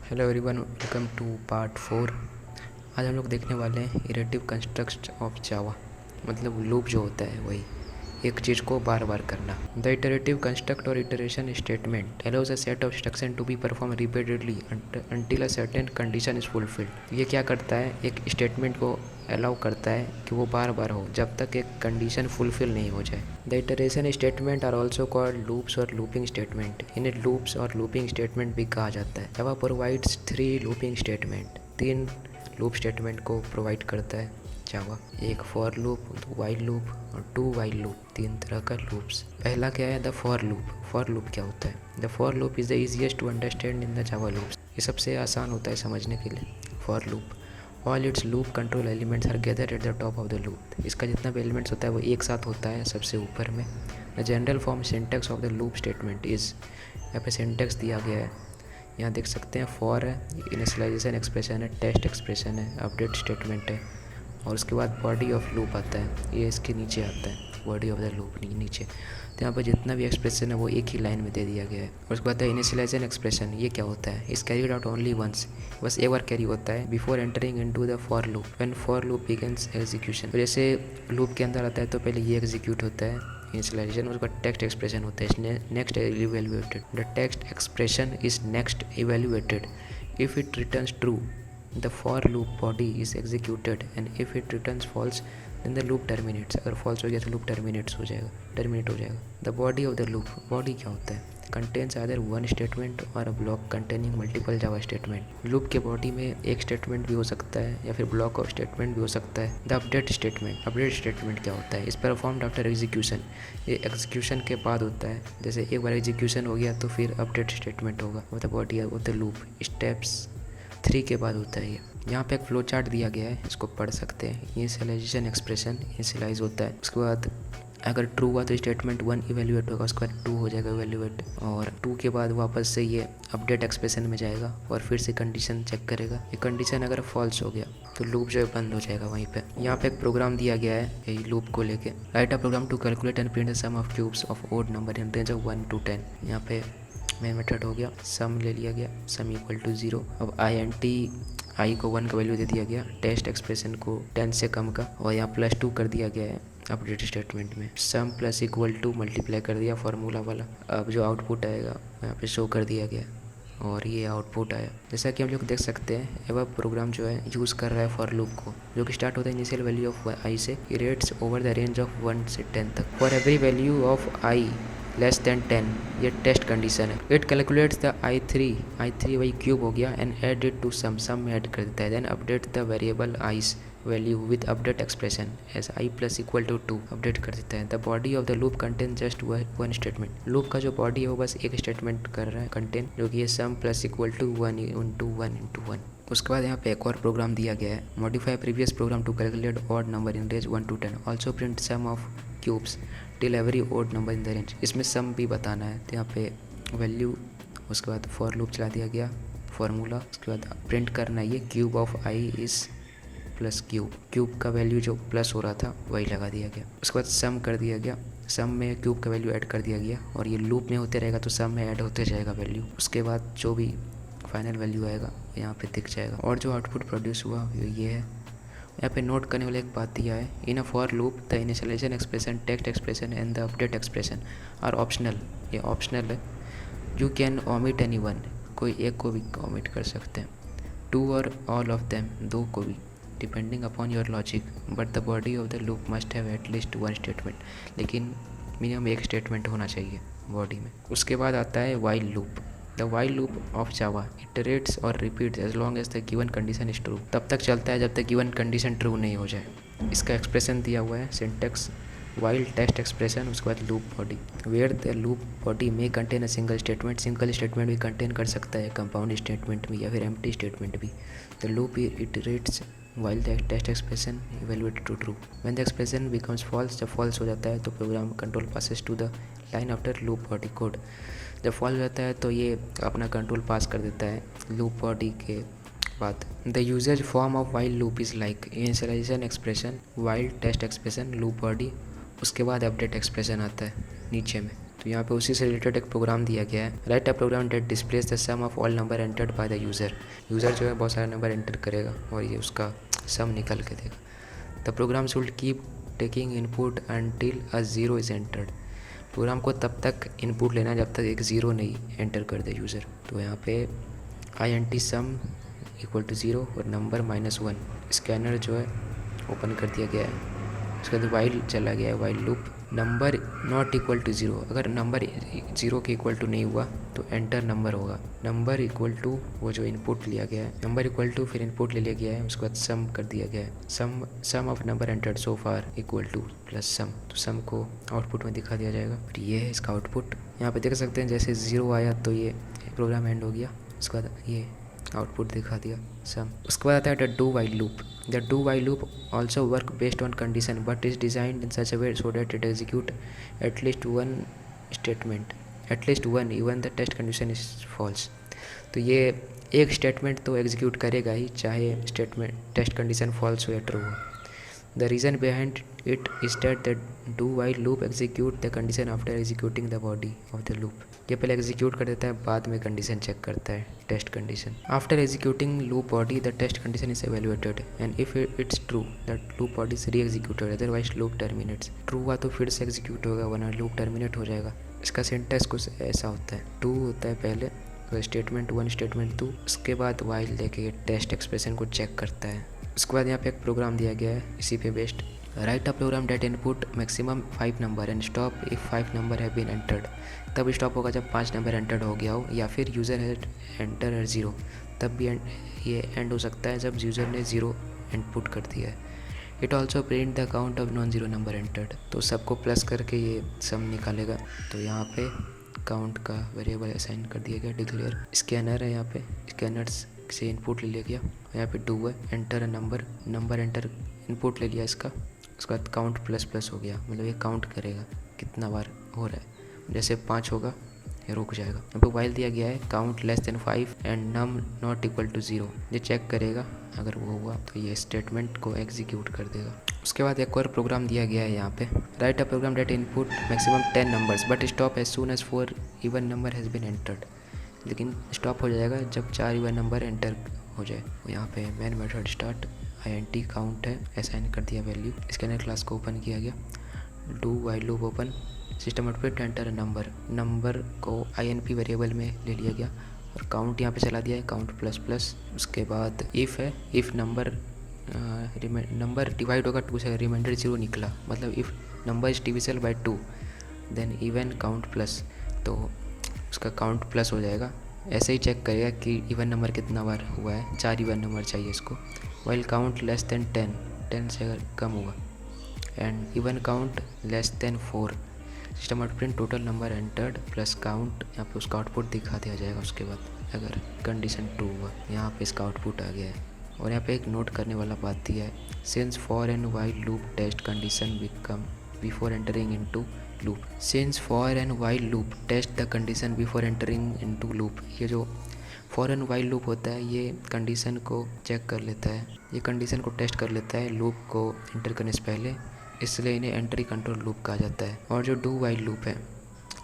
Hello everyone, welcome to part 4। आज हम लोग देखने वाले हैं इटरेटिव कंस्ट्रक्ट ऑफ जावा। मतलब लूप जो होता है वही एक चीज़ को बार बार करना। द इटरेटिव कंस्ट्रक्ट और iteration statement allows a set of instruction to be perform repeatedly until a certain condition is fulfilled. ये क्या करता है, एक स्टेटमेंट को अलाउ करता है कि वो बार बार हो जब तक एक कंडीशन फुलफिल नहीं हो जाए। The iteration statement are also called loops और लूपिंग स्टेटमेंट। इन्हें लूप्स और लूपिंग स्टेटमेंट भी कहा जाता है। Java provides 3 looping statement. 3 loop statement को प्रोवाइड करता है जावा। एक फॉर लूप, 2 वाइल लूप और 2 वाइल लूप। 3 तरह का लूप्स। पहला क्या है, the for loop. For loop क्या होता है? The for loop is the easiest to understand in the Java loops. ये सबसे आसान होता है समझने के लिए। For loop all its loop control elements are gathered at the top of the loop. इसका जितना भी एलिमेंट्स होता है वो एक साथ होता है सबसे ऊपर में। The general form syntax of the loop statement is, यहाँ पे सिंटेक्स दिया गया है, यहाँ देख सकते हैं। फॉर है, इनिशियलाइजेशन एक्सप्रेशन है, टेस्ट एक्सप्रेशन है, अपडेट स्टेटमेंट है, और उसके बाद बॉडी ऑफ लूप आता है। ये इसके नीचे आता है, बॉडी ऑफ द लूप नीचे। तो यहाँ पर जितना भी एक्सप्रेशन है वो एक ही लाइन में दे दिया गया है। और उसके बाद इनिशियलाइजेशन एक्सप्रेशन, ये क्या होता है? इस कैरीड आउट ओनली वंस, बस एक बार कैरी होता है before entering into the for loop when for loop begins execution. जैसे लूप के अंदर आता है तो पहले ये एग्जीक्यूट होता है इनिशियलाइजेशन, उसके बाद टेक्स्ट एक्सप्रेशन होता है next evaluated. The text expression is next evaluated if it returns true the for loop body is executed and if it returns false then the loop terminates। अगर false हो गया तो loop terminate हो जाएगा। the body of the loop, body क्या होता है? contains either one statement or a block containing multiple java statement। loop के body में एक statement भी हो सकता है या फिर block of statement भी हो सकता है। the update statement क्या होता है? is performed after execution। ये execution के बाद होता है। जैसे एक बार execution हो गया तो फिर update statement होगा। the body of the loop steps 3 के बाद होता है ये। यहाँ पे एक फ्लो चार्ट दिया गया है, इसको पढ़ सकते हैं। इनिशियलाइजेशन एक्सप्रेशन इनिशियलाइज होता है, उसके बाद अगर ट्रू हुआ तो स्टेटमेंट 1 इवेल्युएट होगा, उसके बाद 2 हो जाएगा इवेल्युएट, और 2 के बाद वापस से ये अपडेट एक्सप्रेशन में जाएगा और फिर से कंडीशन चेक करेगा। ये कंडीशन अगर फॉल्स हो गया तो लूप जो है बंद हो जाएगा वहीं पे। यहाँ पे एक प्रोग्राम दिया गया है यही लूप को लेके। Write a program to calculate and print the sum of cubes of odd number in range of 1 to 10। यहाँ पे मेन मेथड हो गया, सम ले लिया गया, सम इक्वल टू 0। अब आई को 1 का वैल्यू दे दिया गया, टेस्ट एक्सप्रेशन को 10 से कम का, और यहाँ +2 कर दिया गया है अपडेट स्टेटमेंट में। सम प्लस इक्वल टू मल्टीप्लाई कर दिया फार्मूला वाला। अब जो आउटपुट आएगा यहाँ पे शो कर दिया गया और ये आउटपुट आया। जैसा कि हम लोग देख सकते हैं, अब प्रोग्राम जो है यूज़ कर रहा है फॉर लूप को, जो कि स्टार्ट होता है इनिशियल वैल्यू ऑफ आई से, iterates over the range of 1 से 10 तक। For every value of i less than 10, ये टेस्ट कंडीशन है। इट कैलकुलेट्स द आई3 वही क्यूब हो गया, and add it to sum में ऐड कर देता है। Then update the variable i's value with update expression as i plus equal to 2 update कर देता है। The body of the loop contain just 1 statement. Loop का जो बॉडी है वो बस एक स्टेटमेंट कर रहा है कंटेन, जो कि ये सम प्लस इक्वल टू 1 into 1। उसके बाद यहाँ पे एक और प्रोग्राम दिया गया है, modify previous program to calculate odd number in range 1 to 10। Also print sum of cubes till every odd number in the range. इसमें सम भी बताना है, तो यहाँ पे वैल्यू, उसके बाद फॉर लूप चला दिया गया, फार्मूला, उसके बाद प्रिंट करना है ये cube of I is plus cube का वैल्यू जो प्लस हो रहा था वही लगा दिया गया। उसके बाद सम कर दिया गया, सम में क्यूब का वैल्यू ऐड कर दिया गया, और ये लूप में होते रहेगा तो सम में ऐड होते जाएगा वैल्यू। उसके बाद जो भी फाइनल वैल्यू आएगा यहाँ पे दिख जाएगा, और जो आउटपुट प्रोड्यूस हुआ ये है। यहाँ पे नोट करने वाला एक बात दिया है, in a for loop the initialization expression, text expression and the update expression are optional. ये ऑप्शनल है, you can omit any one, कोई एक को भी ओमिट कर सकते हैं, 2 और ऑल ऑफ देम, 2 को भी, depending upon your logic, but the body of the loop must have at least 1 statement. लेकिन मिनिमम एक स्टेटमेंट होना चाहिए बॉडी में। उसके बाद आता है while loop. The while loop of Java iterates और repeats as long as the given condition is true. तब तक चलता है जब तक गिवन कंडीशन ट्रू नहीं हो जाए। इसका एक्सप्रेशन दिया हुआ है, सिंटेक्स वाइल टेस्ट एक्सप्रेशन, उसके बाद loop body, where the loop body may contain a single statement भी कंटेन कर सकता है, कंपाउंड स्टेटमेंट भी या फिर एम्प्टी स्टेटमेंट भी। The loop iterates while the test expression evaluated to true। when the expression becomes false, जब false हो जाता है तो program control passes to the line after loop body code। जब false हो जाता है तो ये अपना कंट्रोल पास कर देता है loop body के बाद। the usage form of while loop is like initialization expression, while test expression, loop body, उसके बाद अपडेट एक्सप्रेशन आता है नीचे में। तो यहाँ पे उसी से रिलेटेड एक प्रोग्राम दिया गया है। Write a program that displays the sum of all number entered by the user. User जो है बहुत सारे नंबर एंटर करेगा और ये उसका सम निकल के देगा। The program should keep taking input until a zero is entered. Program को तब तक इनपुट लेना जब तक एक ज़ीरो नहीं एंटर कर दे यूज़र। तो यहाँ पे INT sum equal to zero और नंबर -1 स्कैनर जो है ओपन कर दिया गया है। उसके बाद वाइल चला गया है, while loop. Number not equal to zero, अगर नंबर ज़ीरो के इक्वल टू नहीं हुआ तो एंटर नंबर होगा। नंबर इक्वल टू वो जो इनपुट लिया गया है, नंबर इक्वल टू फिर इनपुट ले लिया गया है, उसके बाद सम कर दिया गया है। Sum of number entered so far equal to plus sum. तो सम को आउटपुट में दिखा दिया जाएगा। फिर ये है इसका आउटपुट। यहाँ पे देख सकते हैं जैसे ज़ीरो आया तो ये प्रोग्राम एंड हो गया। उसके बाद ये आउटपुट दिखा दिया सम। उसके बाद आता है the do while loop. The do while loop also work based on condition but is designed in such a way so that it execute at least one statement, at least one even the test condition is false. तो ये एक statement तो execute करेगा ही, चाहे statement test condition false हो या true हो। The reason behind it is that the do while loop execute the condition after executing the body of the loop। ये पहले एग्जीक्यूट कर देता है, बाद में कंडीशन चेक करता है, test condition. After executing loop body the test condition is evaluated and if it's true that loop body is reexecuted, otherwise loop terminates. True हुआ तो फिर से एग्जीक्यूट होगा वरना लूप टर्मिनेट हो जाएगा। इसका सिंटैक्स कुछ ऐसा होता है, टू होता है पहले स्टेटमेंट वन स्टेटमेंट टू, उसके बाद वाइल लेके टेस्ट एक्सप्रेशन को चेक करता है। उसके बाद यहाँ पे एक प्रोग्राम दिया गया है इसी पे based. Write a program that input maximum 5 number and stop if 5 number have been entered. तब स्टॉप होगा जब 5 नंबर एंटर्ड हो गया हो, या फिर user had enter eight zero, तब भी ये एंड हो सकता है जब यूज़र ने ज़ीरो इनपुट कर दिया है। It also print the count of non zero number entered. तो सबको प्लस करके ये सम निकालेगा। तो यहाँ पे काउंट का वेरिएबल असाइन कर दिया गया, डिक्लेयर। स्कैनर है, यहाँ पे स्कैनर्स से इनपुट ले लिया गया। यहाँ पे डू है, एंटर नंबर एंटर इनपुट ले लिया इसका। उसके बाद काउंट प्लस प्लस हो गया, मतलब ये काउंट करेगा कितना बार हो रहा है। जैसे 5 होगा ये रुक जाएगा। यहाँ पे वाइल दिया गया है count less than 5 and num not equal to zero. ये चेक करेगा, अगर वो हुआ तो ये स्टेटमेंट को एग्जीक्यूट कर देगा। उसके बाद एक और प्रोग्राम दिया गया है यहाँ पे। Write a program that input maximum 10 numbers but stop as soon as 4 even number has been entered. लेकिन स्टॉप हो जाएगा जब 4 इवन नंबर एंटर हो जाए। यहाँ पे main method start INT count है, असाइन कर दिया वैल्यू। स्कैनर क्लास को ओपन किया गया। Do while loop open, system output enter number को INP वेरिएबल में ले लिया गया और काउंट यहाँ पे चला दिया है, काउंट प्लस प्लस। उसके बाद इफ़ है, इफ़ नंबर डिवाइड होगा 2 से, रिमाइंडर 0 निकला, मतलब if number is divisible by 2 then even count plus, तो उसका काउंट प्लस हो जाएगा। ऐसे ही चेक करेगा कि इवन नंबर कितना बार हुआ है, 4 इवन नंबर चाहिए इसको। वाइल काउंट लेस देन 10 से अगर कम हुआ and even count less then 4, system output total number entered plus count, यहाँ पे उसका आउटपुट दिखा दिया जाएगा। उसके बाद अगर कंडीशन ट्रू हुआ, यहाँ पे इसका आउटपुट आ गया है। और यहाँ पे एक नोट करने वाला बात दिया है, since for and while loop test condition become before entering into loop. Since for and while loop test the condition before entering into loop. ये जो फॉर एंड वाइल लूप होता है ये कंडीशन को चेक कर लेता है, ये कंडीशन को टेस्ट कर लेता है लूप को एंटर करने से पहले, इसलिए इन्हें एंट्री कंट्रोल लूप कहा जाता है। और जो डू वाइल लूप है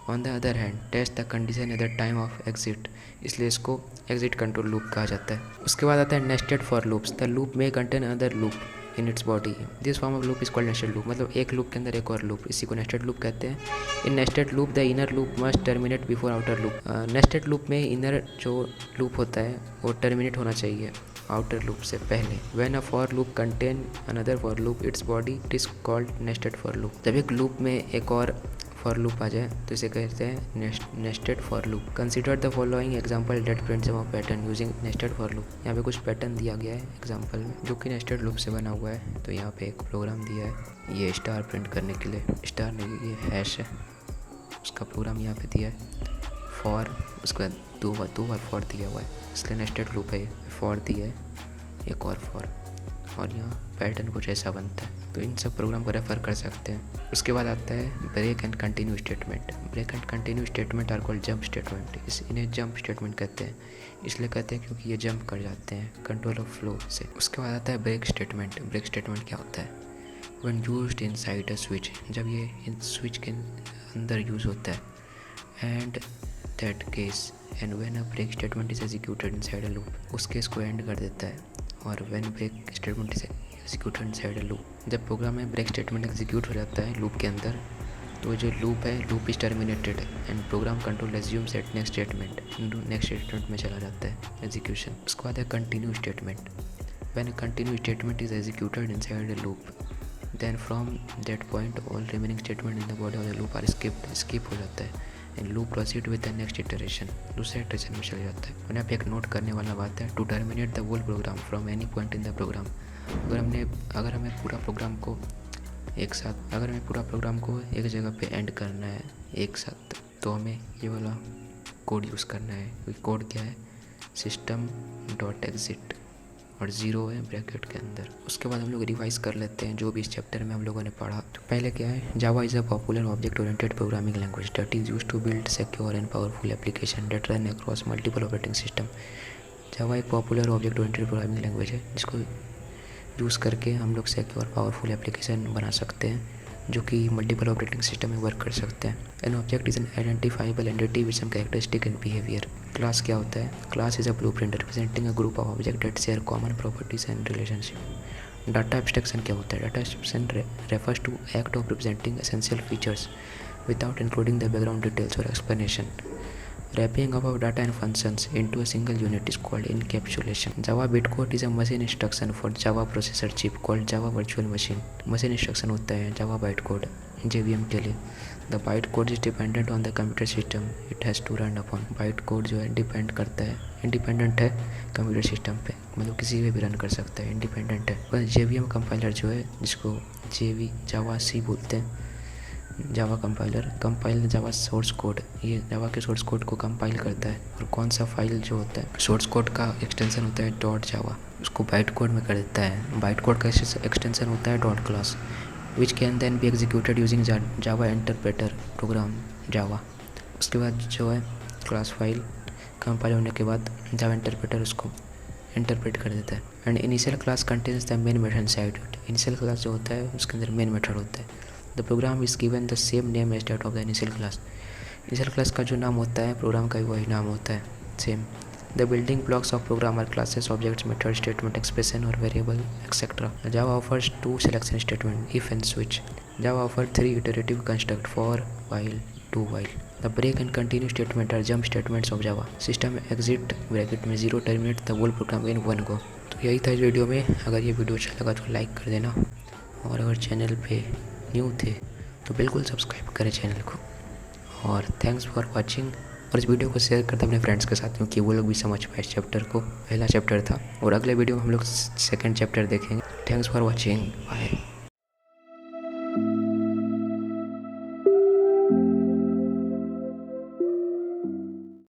on the other hand test the condition at the time of exit, इसलिए इसको एग्जिट कंट्रोल लूप कहा जाता है। उसके बाद आता है nested for loops. The loop may contain another loop in its body, this form of loop is called nested loop. मतलब एक लूप के अंदर एक और लूप, इसी को नेस्टेड लूप कहते हैं। In nested loop the inner loop must terminate before outer loop. Nested loop में इनर जो लूप होता है वो टर्मिनेट होना चाहिए आउटर लूप से पहले। When a for loop contain another for loop its body it is called nested for loop. जब एक लूप में एक और फॉर लूप आ जाए तो इसे कहते हैं nested for loop. Consider the following example that prints a pattern using nested for loop. यहाँ पे कुछ पैटर्न दिया गया है एग्जांपल में जो कि नेस्टेड लूप से बना हुआ है। तो यहाँ पे एक प्रोग्राम दिया है ये स्टार प्रिंट करने के लिए, स्टार नहीं ये हैश है, उसका प्रोग्राम यहाँ पे दिया है। फॉर, उसके बाद दो बार फॉर दिया हुआ है, इसलिए नेस्टेड लूप है। फॉर दिया है, एक और फॉर, और यहाँ पैटर्न कुछ ऐसा बनता है। तो इन सब प्रोग्राम को रेफ़र कर सकते हैं। उसके बाद आता है break and continue statement. Break and continue statement are called jump statement. इन्हें जंप स्टेटमेंट कहते हैं, इसलिए कहते हैं क्योंकि ये जंप कर जाते हैं कंट्रोल ऑफ फ्लो से। उसके बाद आता है ब्रेक स्टेटमेंट। ब्रेक स्टेटमेंट क्या होता है? When used inside a switch, जब ये इन स्विच के अंदर यूज़ होता है and that case and when a break statement is executed inside a loop, उस केस को एंड कर देता है। और when break statement is executed inside a loop, जब प्रोग्राम में ब्रेक स्टेटमेंट एग्जीक्यूट हो जाता है लूप के अंदर, तो जो लूप है, loop is terminated and program control assumes at next statement में चला जाता है एग्जीक्यूशन। उसके बाद है continue statement. When a continue statement is executed inside a loop, then from that point all remaining statement in the body of the loop are skip हो जाता है and loop proceed with the next iteration, दूसरे iteration में चल जाता है। और यहाँ पे एक नोट करने वाला बात है, to terminate the whole program from any point in the program. अगर हमें पूरा प्रोग्राम को एक जगह पे एंड करना है एक साथ, तो हमें ये वाला कोड यूज़ करना है। कोड क्या है, सिस्टम डॉट एग्जिट और 0 है ब्रैकेट के अंदर। उसके बाद हम लोग रिवाइज कर लेते हैं जो भी इस चैप्टर में हम लोगों ने पढ़ा। तो पहले क्या है, Java is a popular object oriented programming language that is used to build secure and powerful application that run across multiple operating system. Java एक popular object oriented programming language है जिसको यूज़ करके हम लोग सिक्योर पावरफुल एप्लीकेशन बना सकते हैं जो कि मल्टीपल ऑपरेटिंग सिस्टम में वर्क कर सकते हैं। An object is an identifiable entity with some characteristic and behaviour. Class क्या होता है, class is a blueprint representing a group of object that share common properties and relationship. Data abstraction क्या होता है, data abstraction refers to act of representing essential features without including the background details or explanation. Wrapping up of data and functions into a single unit is called encapsulation. Java bytecode is a machine instruction for Java processor chip called Java Virtual Machine. Machine instruction होता है Java bytecode JVM के लिए. The bytecode is dependent on the computer system it has to run upon. bytecode जो है depend करता है, independent है computer system पे, मतलब किसी पे भी रन कर सकता है, इंडिपेंडेंट है। पर JVM कंपाइलर जो है, जिसको जावा सी बोलते हैं, जावा कंपाइल जावा सोर्स कोड, ये जावा के सोर्स कोड को कंपाइल करता है। और कौन सा फाइल जो होता है, सोर्स कोड का एक्सटेंशन होता है डॉट जावा, उसको बाइट कोड में कर देता है। बाइट कोड का एक्सटेंशन होता है dot class which can then be executed using Java interpreter program Java. उसके बाद जो है क्लास फाइल कंपाइल होने के बाद जावा इंटरप्रेटर उसको इंटरप्रेट कर देता है। And initial class contains the main method side. Initial class जो होता है उसके अंदर मेन मेथड होता है। The program is given the same name as that of the initial class. Initial class का जो नाम होता है प्रोग्राम का भी वही नाम होता है, same. The building blocks of program are classes, objects, method, statement, expression और variable etcetera. Java offers 2 selection statement, if and switch. Java offer 3 iterative construct, for, while, do while. The break and continue statement are jump statements of Java. System exit bracket में 0 terminate the whole program in one go. तो यही था इस video में। अगर ये video अच्छा लगा तो लाइक कर देना, और अगर चैनल पे न्यू थे तो बिल्कुल सब्सक्राइब करें चैनल को। और थैंक्स फॉर वाचिंग। और इस वीडियो को शेयर करते अपने फ्रेंड्स के साथ, क्योंकि वो लोग भी समझ पाए इस चैप्टर को। पहला चैप्टर था और अगले वीडियो में हम लोग सेकंड चैप्टर देखेंगे। Thanks for watching, bye.